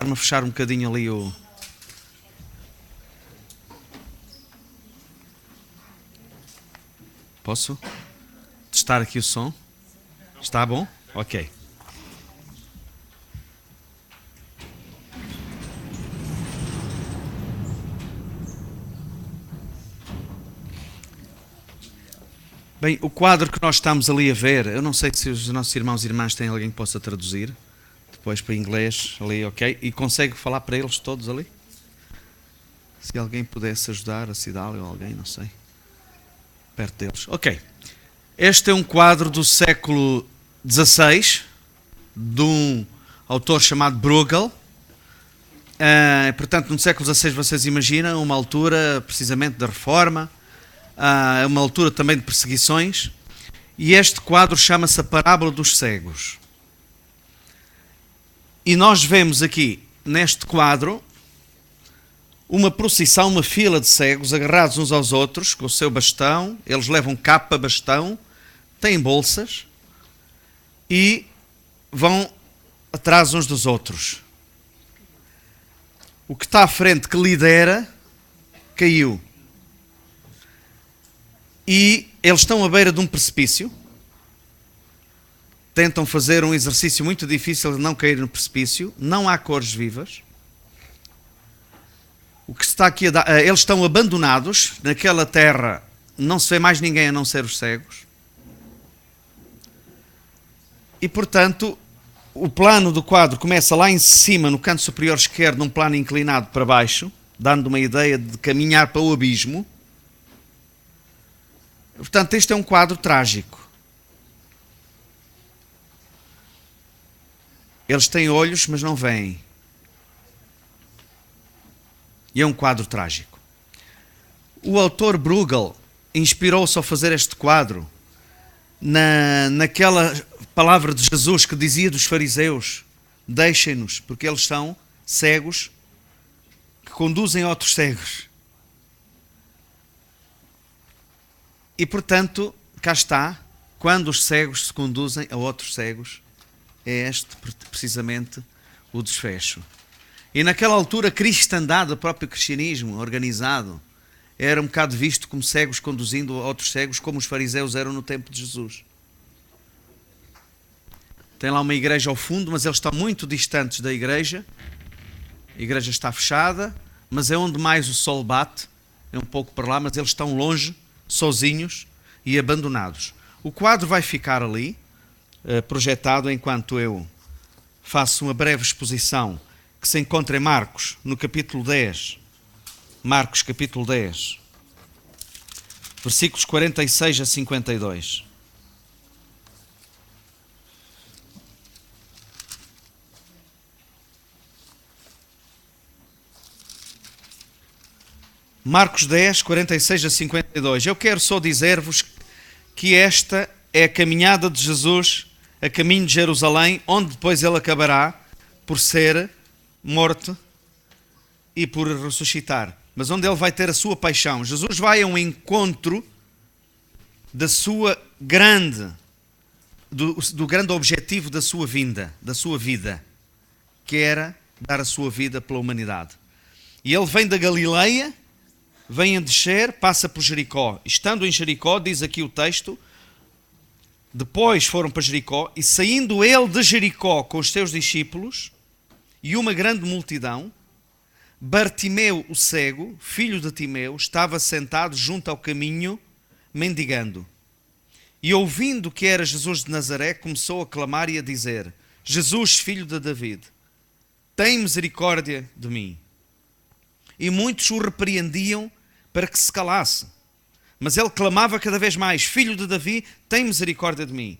Vamos fechar um bocadinho ali o... Posso testar aqui o som? Está bom? Ok. Bem, o quadro que nós estamos ali a ver, eu não sei se os nossos irmãos e irmãs têm alguém que possa traduzir depois para inglês ali, ok? E consegue falar para eles todos ali? Se alguém pudesse ajudar, a Cidália ou alguém, não sei, perto deles. Ok. Este é um quadro do século XVI, de um autor chamado Bruegel. Portanto, no século XVI, vocês imaginam, uma altura precisamente da Reforma, uma altura também de perseguições, e este quadro chama-se A Parábola dos Cegos. E nós vemos aqui, neste quadro, uma procissão, uma fila de cegos agarrados uns aos outros, com o seu bastão. Eles levam capa, bastão, têm bolsas e vão atrás uns dos outros. O que está à frente, que lidera, caiu. E eles estão à beira de um precipício. Tentam fazer um exercício muito difícil de não cair no precipício. Não há cores vivas. O que está aqui eles estão abandonados. Naquela terra não se vê mais ninguém a não ser os cegos. E, portanto, o plano do quadro começa lá em cima, no canto superior esquerdo, num plano inclinado para baixo, dando uma ideia de caminhar para o abismo. Portanto, este é um quadro trágico. Eles têm olhos, mas não veem. E é um quadro trágico. O autor Bruegel inspirou-se ao fazer este quadro naquela palavra de Jesus que dizia dos fariseus: deixem-nos, porque eles são cegos que conduzem a outros cegos. E, portanto, cá está, quando os cegos se conduzem a outros cegos, é este precisamente o desfecho. E naquela altura, a cristandade, o próprio cristianismo organizado, era um bocado visto como cegos conduzindo a outros cegos, como os fariseus eram no tempo de Jesus. Tem lá uma igreja ao fundo, mas eles estão muito distantes da igreja. A igreja está fechada, mas é onde mais o sol bate, é um pouco para lá, mas eles estão longe, sozinhos e abandonados. O quadro vai ficar ali, projetado, enquanto eu faço uma breve exposição que se encontra em Marcos, no capítulo 10. Marcos, capítulo 10, versículos 46 a 52. Marcos 10, 46 a 52. Eu quero só dizer-vos que esta é a caminhada de Jesus a caminho de Jerusalém, onde depois ele acabará por ser morto e por ressuscitar. Mas onde ele vai ter a sua paixão. Jesus vai a um encontro da sua grande, do grande objetivo da sua vinda, da sua vida, que era dar a sua vida pela humanidade. E ele vem da Galileia, vem a descer, passa por Jericó. Estando em Jericó, diz aqui o texto, depois foram para Jericó, e saindo ele de Jericó com os seus discípulos e uma grande multidão, Bartimeu, o cego, filho de Timeu, estava sentado junto ao caminho, mendigando. E ouvindo que era Jesus de Nazaré, começou a clamar e a dizer: Jesus, filho de David, tem misericórdia de mim. E muitos o repreendiam para que se calasse. Mas ele clamava cada vez mais: Filho de Davi, tem misericórdia de mim.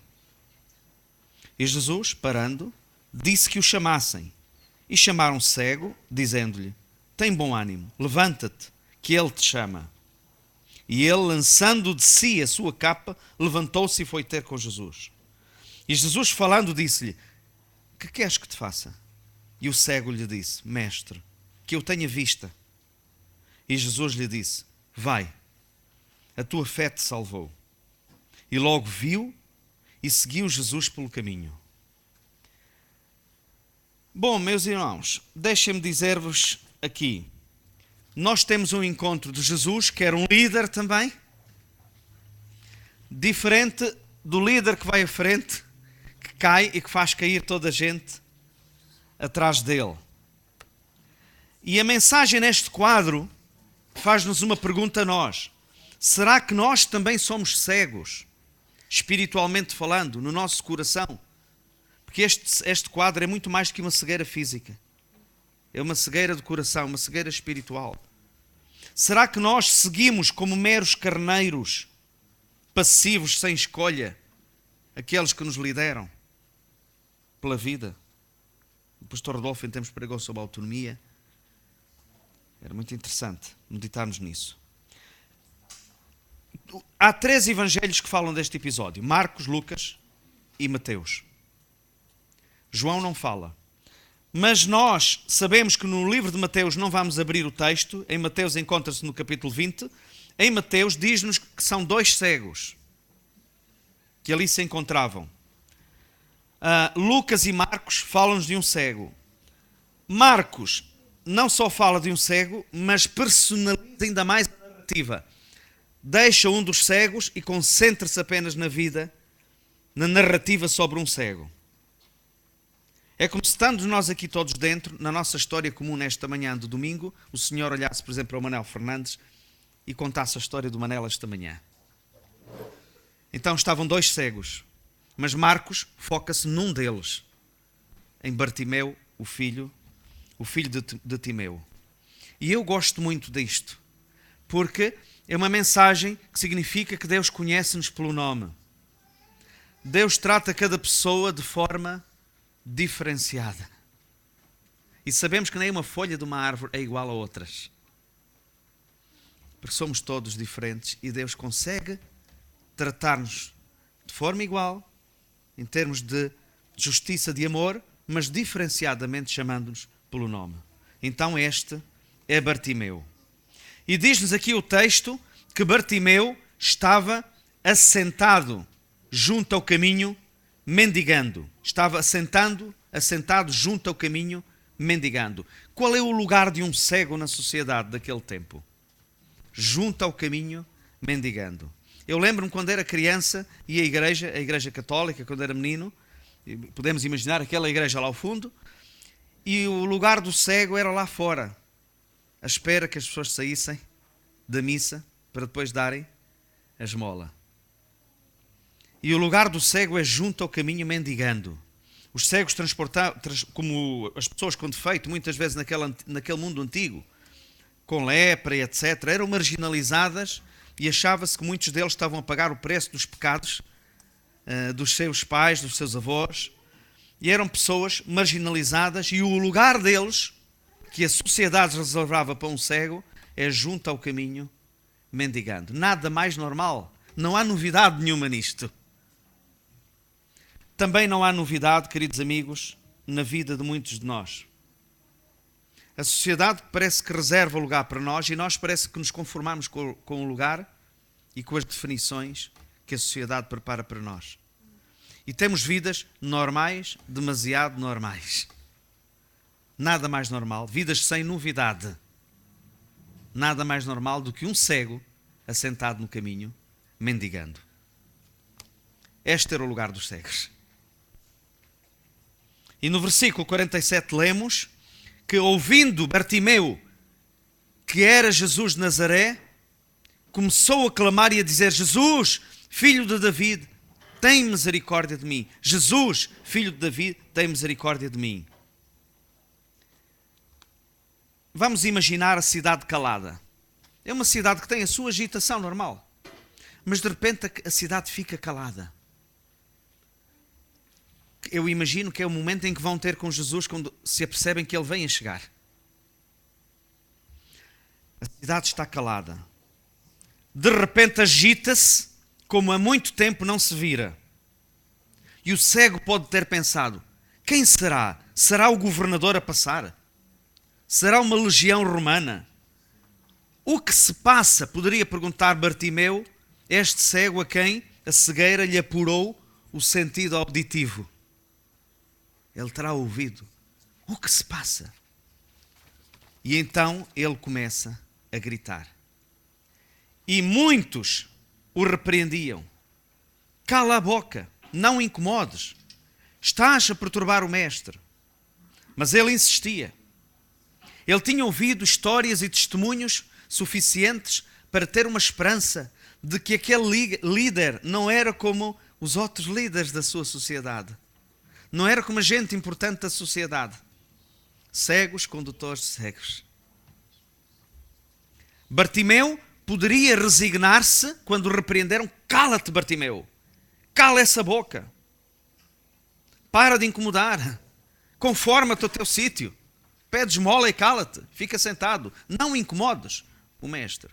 E Jesus, parando, disse que o chamassem. E chamaram o cego, dizendo-lhe: tem bom ânimo, levanta-te, que ele te chama. E ele, lançando de si a sua capa, levantou-se e foi ter com Jesus. E Jesus falando disse-lhe: que queres que te faça? E o cego lhe disse: Mestre, que eu tenha vista. E Jesus lhe disse: vai, a tua fé te salvou. E logo viu e seguiu Jesus pelo caminho. Bom, meus irmãos, deixem-me dizer-vos aqui, nós temos um encontro de Jesus, que era um líder também, diferente do líder que vai à frente, que cai e que faz cair toda a gente atrás dele. E a mensagem neste quadro faz-nos uma pergunta a nós. Será que nós também somos cegos, espiritualmente falando, no nosso coração? Porque este quadro é muito mais do que uma cegueira física. É uma cegueira de coração, uma cegueira espiritual. Será que nós seguimos como meros carneiros, passivos, sem escolha, aqueles que nos lideram pela vida? O pastor Rodolfo em tempos pregou sobre a autonomia. Era muito interessante meditarmos nisso. Há 3 evangelhos que falam deste episódio: Marcos, Lucas e Mateus. João não fala. Mas nós sabemos que no livro de Mateus não vamos abrir o texto. Em Mateus encontra-se no capítulo 20. Em Mateus diz-nos que são 2 cegos que ali se encontravam. Lucas e Marcos falam-nos de um cego. Marcos não só fala de um cego, mas personaliza ainda mais a narrativa. Deixa um dos cegos e concentra-se apenas na vida, na narrativa sobre um cego. É como se, estando nós aqui todos dentro, na nossa história comum nesta manhã de domingo, o Senhor olhasse, por exemplo, para o Manel Fernandes e contasse a história do Manel esta manhã. Então estavam 2 cegos, mas Marcos foca-se num deles, em Bartimeu, o filho de Timeu. E eu gosto muito disto, porque é uma mensagem que significa que Deus conhece-nos pelo nome. Deus trata cada pessoa de forma diferenciada. E sabemos que nem uma folha de uma árvore é igual a outras. Porque somos todos diferentes e Deus consegue tratar-nos de forma igual, em termos de justiça, de amor, mas diferenciadamente chamando-nos pelo nome. Então este é Bartimeu. E diz-nos aqui o texto que Bartimeu estava assentado junto ao caminho, mendigando. Estava assentado junto ao caminho, mendigando. Qual é o lugar de um cego na sociedade daquele tempo? Junto ao caminho, mendigando. Eu lembro-me quando era criança e a igreja católica, quando era menino, podemos imaginar aquela igreja lá ao fundo, e o lugar do cego era lá fora, à espera que as pessoas saíssem da missa para depois darem a esmola. E o lugar do cego é junto ao caminho, mendigando. Os cegos como as pessoas com defeito, muitas vezes naquele mundo antigo, com lepra e etc., eram marginalizadas e achava-se que muitos deles estavam a pagar o preço dos pecados dos seus pais, dos seus avós, e eram pessoas marginalizadas, e o lugar deles, que a sociedade reservava para um cego, é junto ao caminho, mendigando. Nada mais normal. Não há novidade nenhuma nisto. Também não há novidade, queridos amigos, na vida de muitos de nós. A sociedade parece que reserva lugar para nós e nós parece que nos conformamos com o lugar e com as definições que a sociedade prepara para nós. E temos vidas normais, demasiado normais. Nada mais normal, vidas sem novidade. Nada mais normal do que um cego assentado no caminho, mendigando. Este era o lugar dos cegos. E no versículo 47 lemos que, ouvindo Bartimeu que era Jesus de Nazaré, começou a clamar e a dizer: Jesus, filho de David, tem misericórdia de mim. Jesus, filho de David, tem misericórdia de mim. Vamos imaginar a cidade calada. É uma cidade que tem a sua agitação normal, mas de repente a cidade fica calada. Eu imagino que é o momento em que vão ter com Jesus quando se apercebem que Ele vem a chegar. A cidade está calada. De repente agita-se como há muito tempo não se vira. E o cego pode ter pensado: quem será? Será o governador a passar? Será uma legião romana? O que se passa? Poderia perguntar Bartimeu, este cego a quem a cegueira lhe apurou o sentido auditivo. Ele terá ouvido. O que se passa? E então ele começa a gritar. E muitos o repreendiam. Cala a boca, não incomodes. Estás a perturbar o mestre. Mas ele insistia. Ele tinha ouvido histórias e testemunhos suficientes para ter uma esperança de que aquele líder não era como os outros líderes da sua sociedade. Não era como a gente importante da sociedade. Cegos, condutores cegos. Bartimeu poderia resignar-se quando o repreenderam. Cala-te, Bartimeu. Cala essa boca. Para de incomodar. Conforma-te ao teu sítio. Pede esmola e cala-te. Fica sentado. Não incomodes o mestre.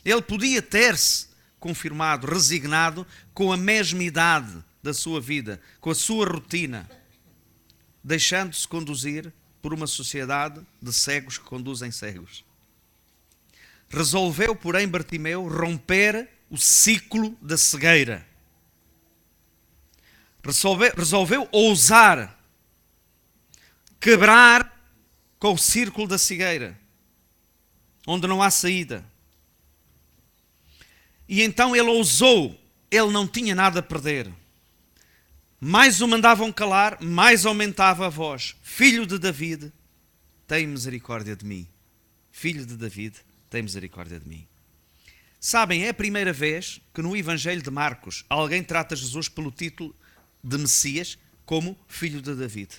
Ele podia ter-se confirmado, resignado com a mesma idade da sua vida, com a sua rotina, deixando-se conduzir por uma sociedade de cegos que conduzem cegos. Resolveu, porém, Bartimeu romper o ciclo da cegueira. Resolveu ousar quebrar com o círculo da cegueira, onde não há saída. E então ele ousou, ele não tinha nada a perder. Mais o mandavam calar, mais aumentava a voz. Filho de David, tem misericórdia de mim. Filho de David, tem misericórdia de mim. Sabem, é a primeira vez que no Evangelho de Marcos alguém trata Jesus pelo título de Messias como Filho de David.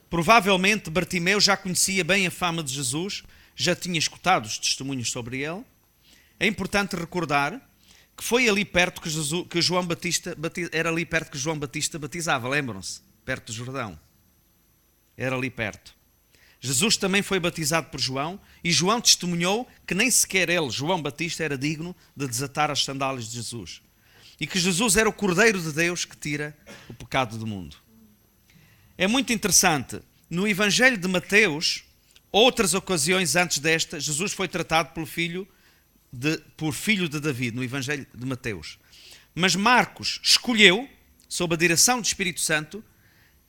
Provavelmente Bartimeu já conhecia bem a fama de Jesus, já tinha escutado os testemunhos sobre ele. É importante recordar que foi ali perto que João Batista era ali perto que João Batista batizava, lembram-se? Perto do Jordão. Era ali perto. Jesus também foi batizado por João e João testemunhou que nem sequer ele, João Batista, era digno de desatar as sandálias de Jesus. E que Jesus era o Cordeiro de Deus que tira o pecado do mundo. É muito interessante. No Evangelho de Mateus, outras ocasiões antes desta, Jesus foi tratado por filho de David, no Evangelho de Mateus. Mas Marcos escolheu, sob a direção do Espírito Santo,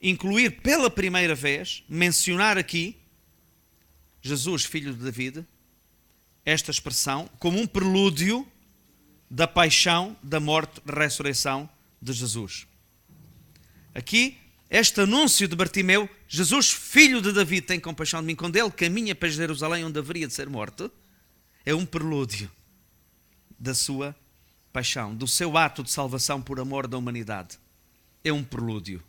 incluir pela primeira vez, mencionar aqui, Jesus, filho de David, esta expressão, como um prelúdio da paixão, da morte, da ressurreição de Jesus. Aqui, este anúncio de Bartimeu, Jesus, filho de David, tem compaixão de mim, quando ele caminha para Jerusalém, onde haveria de ser morto, é um prelúdio da sua paixão, do seu ato de salvação por amor da humanidade. É um prelúdio.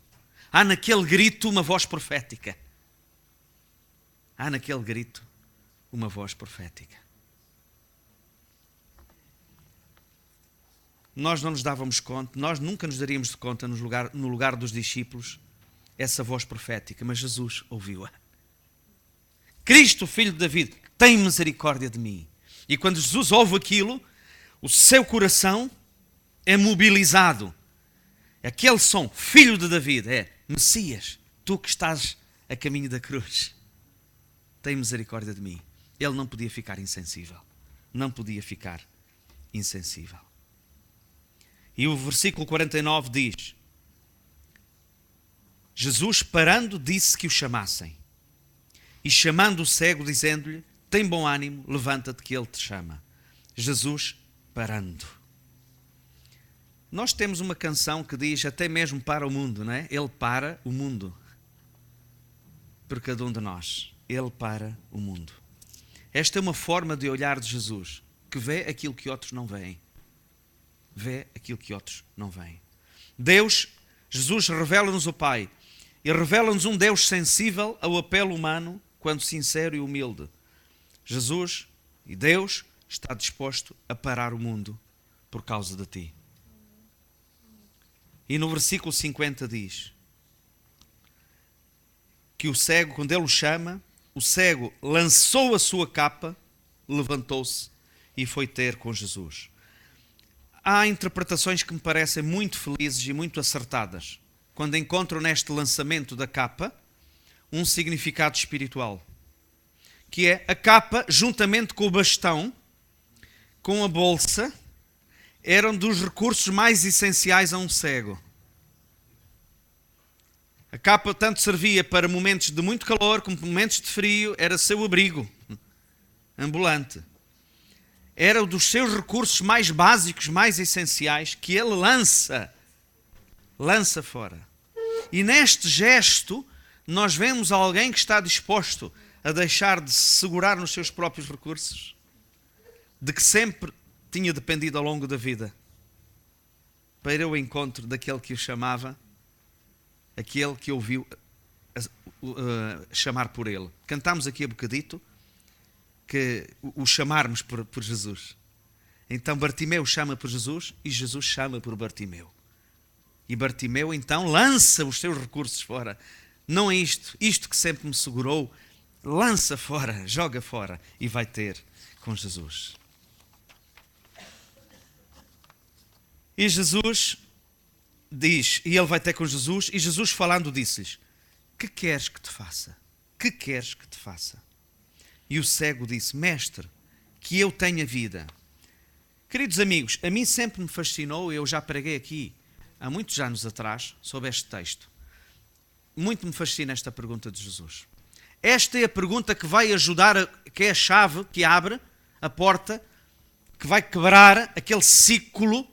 Há naquele grito uma voz profética. Há naquele grito uma voz profética. Nós não nos dávamos conta, nós nunca nos daríamos de conta no lugar dos discípulos essa voz profética, mas Jesus ouviu-a. Cristo, filho de David, tem misericórdia de mim. E quando Jesus ouve aquilo, o seu coração é mobilizado. Aquele som, filho de David, é Messias, tu que estás a caminho da cruz, tem misericórdia de mim. Ele não podia ficar insensível. Não podia ficar insensível. E o versículo 49 diz: Jesus, parando, disse que o chamassem. E chamando o cego, dizendo-lhe: tem bom ânimo, levanta-te que ele te chama. Jesus parando. Nós temos uma canção que diz até mesmo para o mundo, não é? Ele para o mundo. Por cada um de nós. Ele para o mundo. Esta é uma forma de olhar de Jesus, que vê aquilo que outros não veem. Vê aquilo que outros não veem. Deus, Jesus revela-nos o Pai. E revela-nos um Deus sensível ao apelo humano, quando sincero e humilde. Jesus e Deus está disposto a parar o mundo por causa de ti. E no versículo 50 diz que o cego, quando ele o chama, o cego lançou a sua capa, levantou-se e foi ter com Jesus. Há interpretações que me parecem muito felizes e muito acertadas. quando encontram neste lançamento da capa um significado espiritual, que é a capa, juntamente com o bastão, com a bolsa, eram dos recursos mais essenciais a um cego. A capa tanto servia para momentos de muito calor como momentos de frio, era seu abrigo ambulante. Era um dos seus recursos mais básicos, mais essenciais, que ele lança fora. E neste gesto, nós vemos alguém que está disposto a deixar de se segurar nos seus próprios recursos, de que sempre tinha dependido ao longo da vida, para ir ao encontro daquele que o chamava, aquele que ouviu chamar por ele. Cantámos aqui a bocadito que o chamarmos por Jesus. Então Bartimeu chama por Jesus e Jesus chama por Bartimeu. E Bartimeu então lança os seus recursos fora. Não é isto que sempre me segurou. Lança fora, joga fora e vai ter com Jesus. E Jesus diz, e ele vai ter com Jesus, e Jesus falando disse-lhes: que queres que te faça? Que queres que te faça? E o cego disse: Mestre, que eu tenha vida. Queridos amigos, a mim sempre me fascinou, eu já preguei aqui há muitos anos atrás sobre este texto. Muito me fascina esta pergunta de Jesus. Esta é a pergunta que vai ajudar, que é a chave que abre a porta, que vai quebrar aquele ciclo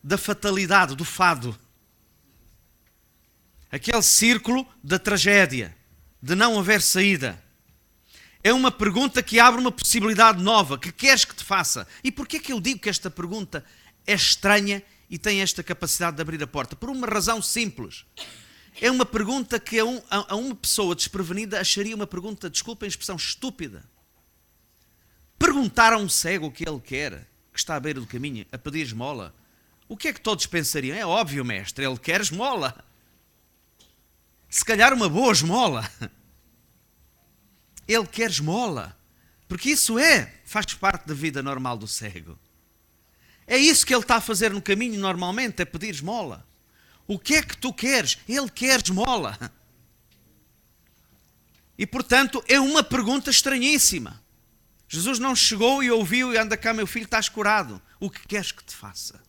da fatalidade, do fado. Aquele círculo da tragédia, de não haver saída. É uma pergunta que abre uma possibilidade nova. Que queres que te faça? E porquê é que eu digo que esta pergunta é estranha e tem esta capacidade de abrir a porta? Por uma razão simples. É uma pergunta que a uma pessoa desprevenida acharia uma pergunta, desculpem a expressão, estúpida. Perguntar a um cego o que ele quer, que está à beira do caminho, a pedir esmola, o que é que todos pensariam? É óbvio, mestre, ele quer esmola. Se calhar uma boa esmola. Ele quer esmola. Porque isso faz parte da vida normal do cego. É isso que ele está a fazer no caminho normalmente, é pedir esmola. O que é que tu queres? Ele quer esmola. E portanto é uma pergunta estranhíssima. Jesus não chegou e ouviu e anda cá, meu filho, estás curado. O que queres que te faça?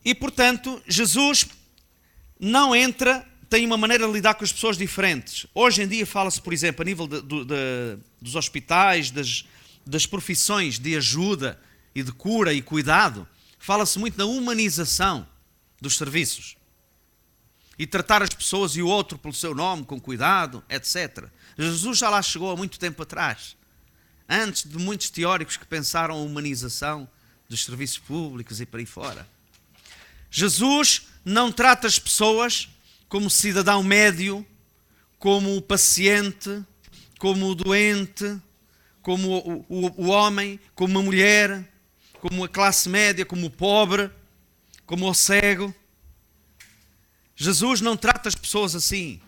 E portanto Jesus não entra, tem uma maneira de lidar com as pessoas diferentes. Hoje em dia fala-se, por exemplo, a nível dos hospitais, das profissões de ajuda e de cura e cuidado, fala-se muito na humanização dos serviços. E tratar as pessoas e o outro pelo seu nome, com cuidado, etc. Jesus já lá chegou há muito tempo atrás. Antes de muitos teóricos que pensaram a humanização dos serviços públicos e por aí fora. Jesus não trata as pessoas como cidadão médio, como o paciente, como o doente, como o homem, como a mulher, como a classe média, como o pobre, como o cego. Jesus não trata as pessoas assim.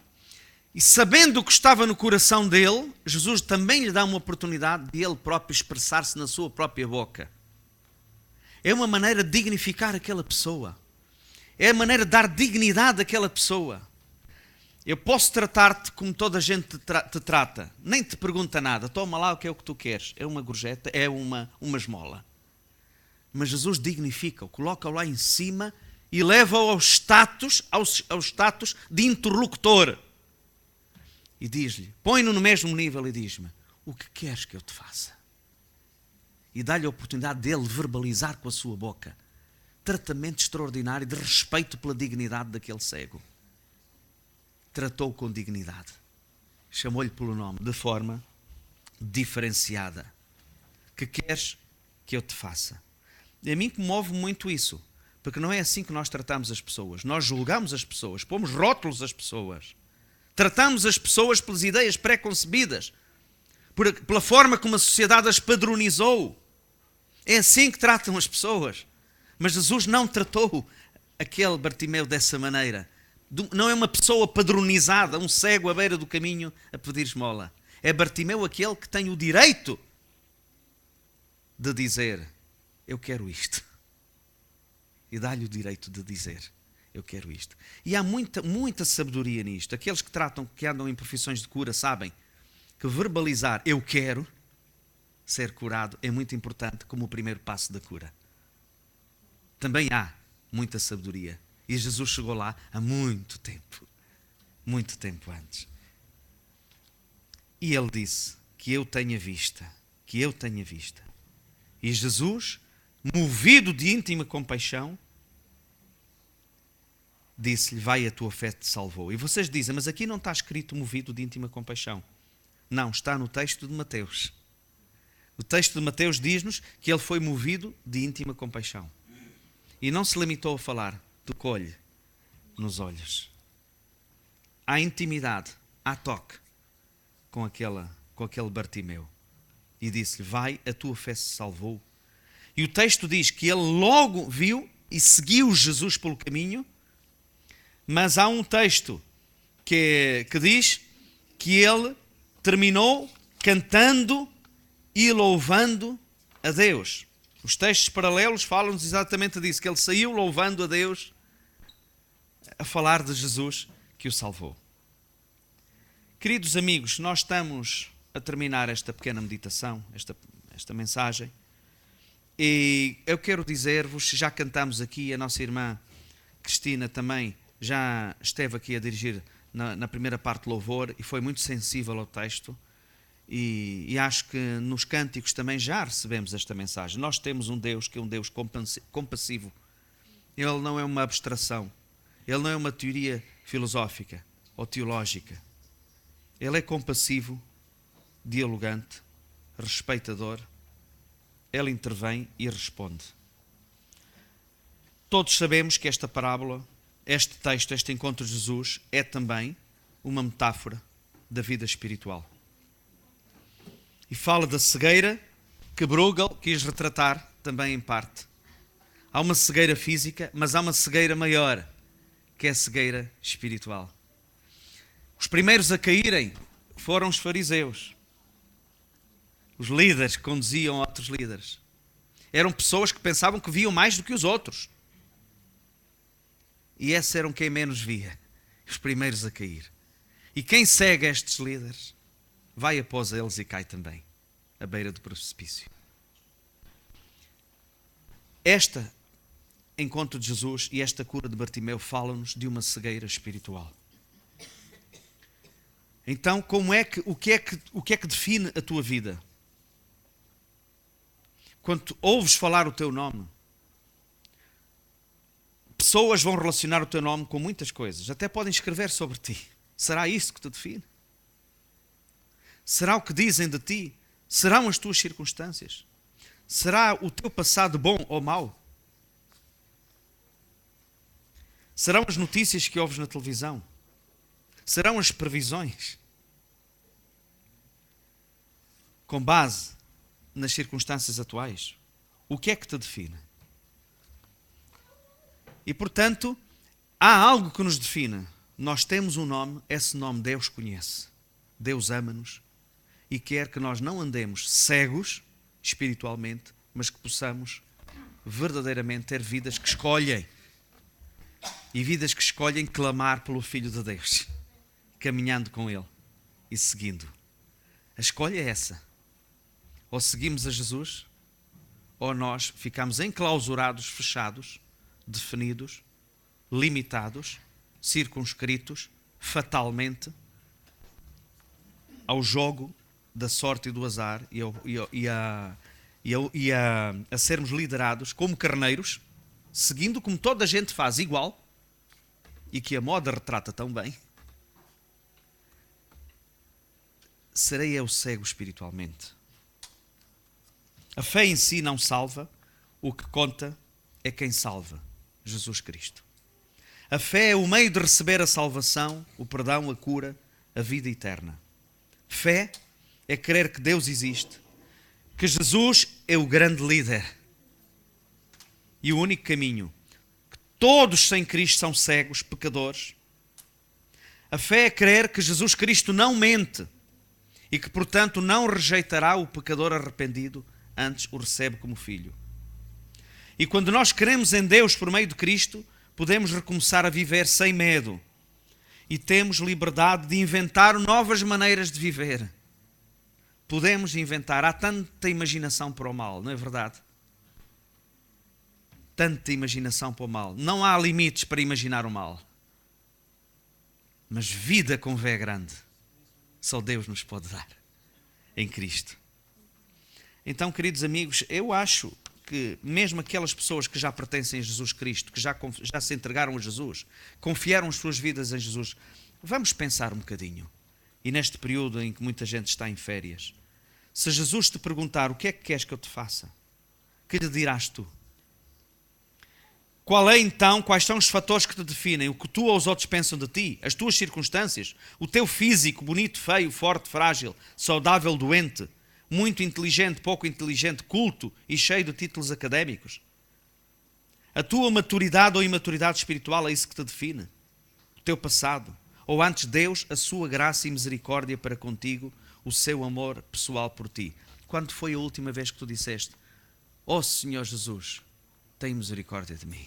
E sabendo o que estava no coração dele, Jesus também lhe dá uma oportunidade de ele próprio expressar-se na sua própria boca. É uma maneira de dignificar aquela pessoa. É a maneira de dar dignidade àquela pessoa. Eu posso tratar-te como toda a gente te trata. Nem te pergunta nada. Toma lá o que é o que tu queres. É uma gorjeta, é uma esmola. Mas Jesus dignifica-o, coloca-o lá em cima e leva-o ao status de interlocutor. E diz-lhe, põe-no no mesmo nível e diz-me, o que queres que eu te faça? E dá-lhe a oportunidade dele verbalizar com a sua boca. Tratamento extraordinário de respeito pela dignidade daquele cego. Tratou-o com dignidade. Chamou-lhe pelo nome, de forma diferenciada. Que queres que eu te faça? E a mim comove muito isso. Porque não é assim que nós tratamos as pessoas. Nós julgamos as pessoas, pomos rótulos às pessoas. Tratamos as pessoas pelas ideias pré-concebidas. Pela forma como a sociedade as padronizou. É assim que tratam as pessoas. Mas Jesus não tratou aquele Bartimeu dessa maneira. Não é uma pessoa padronizada, um cego à beira do caminho a pedir esmola. É Bartimeu aquele que tem o direito de dizer, eu quero isto. E dá-lhe o direito de dizer, eu quero isto. E há muita sabedoria nisto. Aqueles que andam em profissões de cura sabem que verbalizar eu quero ser curado é muito importante como o primeiro passo da cura. Também há muita sabedoria. E Jesus chegou lá há muito tempo antes. E ele disse que eu tenha vista. E Jesus, movido de íntima compaixão, disse-lhe, vai, a tua fé te salvou. E vocês dizem, mas aqui não está escrito movido de íntima compaixão. Não, está no texto de Mateus. O texto de Mateus diz-nos que ele foi movido de íntima compaixão. E não se limitou a falar, tocou-lhe nos olhos. Há intimidade, há toque com aquele Bartimeu. E disse-lhe, vai, a tua fé se salvou. E o texto diz que ele logo viu e seguiu Jesus pelo caminho, mas há um texto que diz que ele terminou cantando e louvando a Deus. Os textos paralelos falam-nos exatamente disso, que ele saiu louvando a Deus, a falar de Jesus que o salvou. Queridos amigos, nós estamos a terminar esta pequena meditação, esta mensagem, e eu quero dizer-vos, já cantamos aqui, a nossa irmã Cristina também já esteve aqui a dirigir na primeira parte do louvor e foi muito sensível ao texto, e acho que nos cânticos também já recebemos esta mensagem. Nós temos um Deus que é um Deus compassivo. Ele não é uma abstração, ele não é uma teoria filosófica ou teológica. Ele é compassivo, dialogante, respeitador. Ele intervém e responde. Todos sabemos que esta parábola, este texto, este encontro de Jesus, é também uma metáfora da vida espiritual. E fala da cegueira que Bruegel quis retratar também em parte. Há uma cegueira física, mas há uma cegueira maior, que é a cegueira espiritual. Os primeiros a caírem foram os fariseus. Os líderes que conduziam outros líderes. Eram pessoas que pensavam que viam mais do que os outros. E esses eram quem menos via. Os primeiros a cair. E quem segue estes líderes vai após eles e cai também, à beira do precipício. Este encontro de Jesus e esta cura de Bartimeu falam-nos de uma cegueira espiritual. Então, o que é que define a tua vida? Quando ouves falar o teu nome, pessoas vão relacionar o teu nome com muitas coisas. Até podem escrever sobre ti. Será isso que te define? Será o que dizem de ti? Serão as tuas circunstâncias? Será o teu passado bom ou mau? Serão as notícias que ouves na televisão? Serão as previsões? Com base nas circunstâncias atuais? O que é que te define? E, portanto, há algo que nos define. Nós temos um nome, esse nome Deus conhece. Deus ama-nos e quer que nós não andemos cegos espiritualmente, mas que possamos verdadeiramente ter vidas que escolhem. E vidas que escolhem clamar pelo Filho de Deus, caminhando com Ele e seguindo. A escolha é essa. Ou seguimos a Jesus, ou nós ficamos enclausurados, fechados, definidos, limitados, circunscritos, fatalmente, ao jogo da sorte e do azar e a sermos liderados como carneiros, seguindo como toda a gente faz igual, e que a moda retrata tão bem. Serei eu cego espiritualmente. A fé em si não salva, o que conta é quem salva, Jesus Cristo. A fé é o meio de receber a salvação, o perdão, a cura, a vida eterna. Fé é crer que Deus existe, que Jesus é o grande líder e o único caminho, que todos sem Cristo são cegos, pecadores. A fé é crer que Jesus Cristo não mente e que, portanto, não rejeitará o pecador arrependido, antes o recebe como filho. E quando nós cremos em Deus por meio de Cristo, Podemos recomeçar a viver sem medo. E temos liberdade de inventar novas maneiras de viver. Podemos inventar. Há tanta imaginação para o mal, não é verdade? Tanta imaginação para o mal. Não há limites para imaginar o mal. Mas vida com V grande, só Deus nos pode dar. Em Cristo. Então, queridos amigos, eu acho que mesmo aquelas pessoas que já pertencem a Jesus Cristo, que já se entregaram a Jesus, confiaram as suas vidas em Jesus, vamos pensar um bocadinho. E neste período em que muita gente está em férias, se Jesus te perguntar o que é que queres que eu te faça, que lhe dirás tu? Quais são os fatores que te definem? O que tu ou os outros pensam de ti? As tuas circunstâncias? O teu físico, bonito, feio, forte, frágil, saudável, doente, muito inteligente, pouco inteligente, culto e cheio de títulos académicos? A tua maturidade ou imaturidade espiritual é isso que te define? O teu passado? Ou antes Deus, a sua graça e misericórdia para contigo, o seu amor pessoal por ti? Quando foi a última vez que tu disseste: ó Senhor Jesus, tem misericórdia de mim?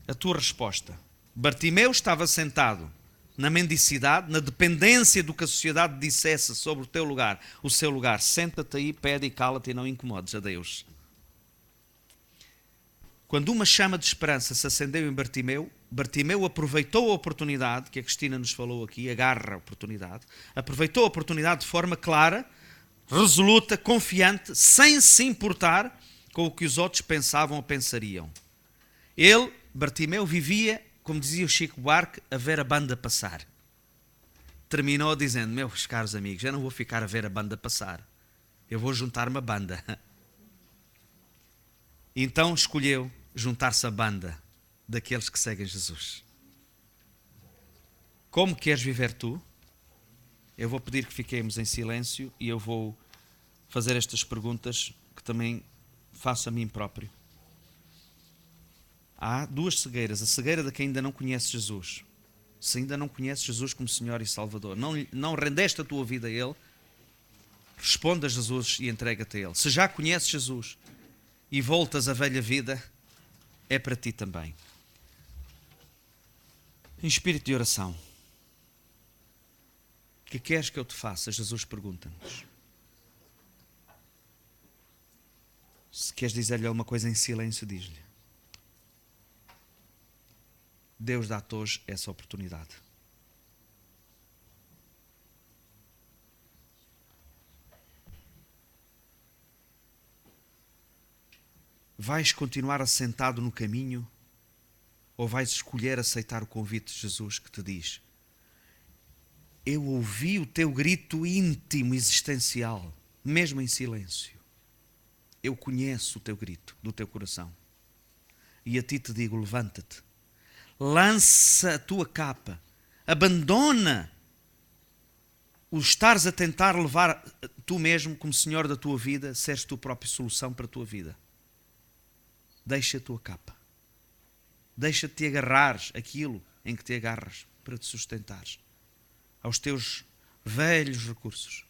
A tua resposta. Bartimeu estava sentado na mendicidade, na dependência do que a sociedade dissesse sobre o teu lugar, o seu lugar. Senta-te aí, pede e cala-te e não incomodes a Deus. Quando uma chama de esperança se acendeu em Bartimeu, Bartimeu aproveitou a oportunidade, que a Cristina nos falou aqui, agarra a oportunidade, aproveitou a oportunidade de forma clara, resoluta, confiante, sem se importar com o que os outros pensavam ou pensariam. Ele, Bartimeu, vivia, como dizia o Chico Buarque, a ver a banda passar. Terminou dizendo: meus caros amigos, eu não vou ficar a ver a banda passar, eu vou juntar-me à banda. Então escolheu juntar-se à banda daqueles que seguem Jesus. Como queres viver tu? Eu vou pedir que fiquemos em silêncio e eu vou fazer estas perguntas que também faço a mim próprio. Há duas cegueiras. A cegueira de quem ainda não conhece Jesus. Se ainda não conheces Jesus como Senhor e Salvador, não rendeste a tua vida a Ele, responde a Jesus e entrega-te a Ele. Se já conheces Jesus e voltas à velha vida, é para ti também. Em espírito de oração, o que queres que eu te faça? Jesus pergunta-nos. Se queres dizer-lhe alguma coisa em silêncio, diz-lhe. Deus dá-te hoje essa oportunidade. Vais continuar assentado no caminho ou vais escolher aceitar o convite de Jesus que te diz: eu ouvi o teu grito íntimo, existencial, mesmo em silêncio. Eu conheço o teu grito do teu coração. E a ti te digo: levanta-te, lança a tua capa, abandona o estares a tentar levar tu mesmo como Senhor da tua vida, seres tu própria solução para a tua vida. Deixa a tua capa. Deixa-te te agarrares aquilo em que te agarras para te sustentares aos teus velhos recursos.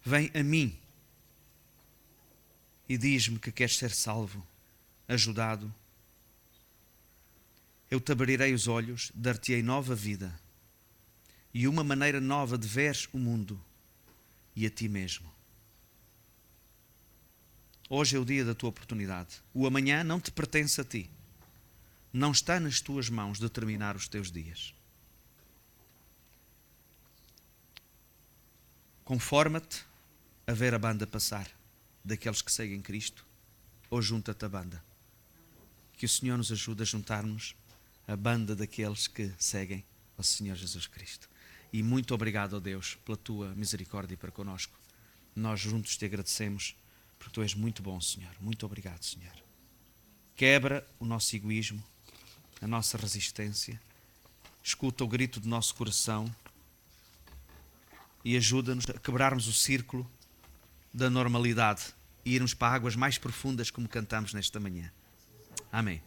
Vem a mim e diz-me que queres ser salvo, ajudado. Eu te abrirei os olhos, dar-te-ei nova vida e uma maneira nova de veres o mundo e a ti mesmo. Hoje é o dia da tua oportunidade. O amanhã não te pertence a ti. Não está nas tuas mãos determinar os teus dias. Conforma-te a ver a banda passar daqueles que seguem Cristo, ou junta-te à banda. Que o Senhor nos ajude a juntar-nos à banda daqueles que seguem ao Senhor Jesus Cristo. E muito obrigado, ó Deus, pela tua misericórdia para connosco. Nós juntos te agradecemos, porque tu és muito bom, Senhor. Muito obrigado, Senhor. Quebra o nosso egoísmo, a nossa resistência. Escuta o grito do nosso coração e ajuda-nos a quebrarmos o círculo da normalidade e irmos para águas mais profundas como cantamos nesta manhã. Amém.